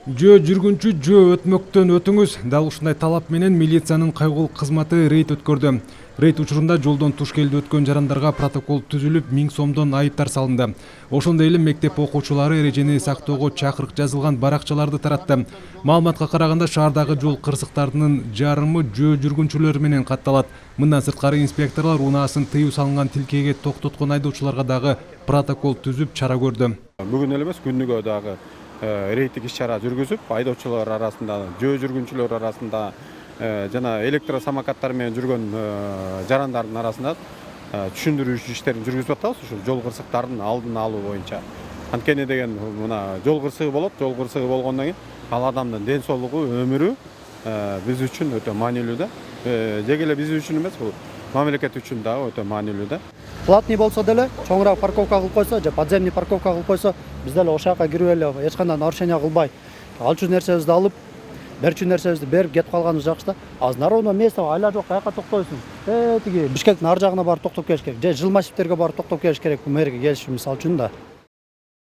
Жөө жүргүнчү жөө өтмөктөн өтүңүз. Дал ушундай талап менен милициянын кайгылуу кызматы рейд өткөрдү. Рейд учурунда жолдон туш келди өткөн жарандарга протокол түзүлүп, 1000 сомдон айыптар салынды. Ошондой эле мектеп окуучулары эрежени сактоого чакырык жазылган баракчаларды таратты. Маалыматка караганда шаардагы жол кырсыктарынын жарымы жөө жүргүнчүлөр менен катталат. Мындан сырткары инспекторлор унаасын тыюу салынган тилкеге токтоткон айдоочуларга дагы протокол түзүп чара көрдү. Бүгүн эле эмес, күнүгө дагы рейдтик иш-чара жүргүзүп, айдоочулар арасында, жөө жүргүнчүлөр арасында жана электросамокаттар менен жүргөн жарандардын арасында түшүндүрүү иштерин жүргүзүп атабыз. Ушул жол кырсыктарын алдын алуу боюнча. Анткени деген мына жол кырсыгы болот. Жол кырсыгы болгондон кийин ал адамдын ден соолугу, өмүрү биз үчүн өтө маанилүү да. Деги эле биз үчүн эмес, бул мамлекет үчүн дагы өтө маанилүү да. Платный болсо деле, чоңураак парковка кылып койсо, же подземный парковка кылып койсо, биз деле ошол жака кирип эле эч кандай нарушение кылбай, алчу нерсебизди алып, берчү нерсебизди берип кетип калганыбыз жакшы да. Азыр народное место айла жок, каяка токтойсуң? Тиги Бишкектин ар жагына барып токтоп келиш керек, же Жылмашевтерге барып токтоп келиш керек, мэрге келишим мисалы үчүн да.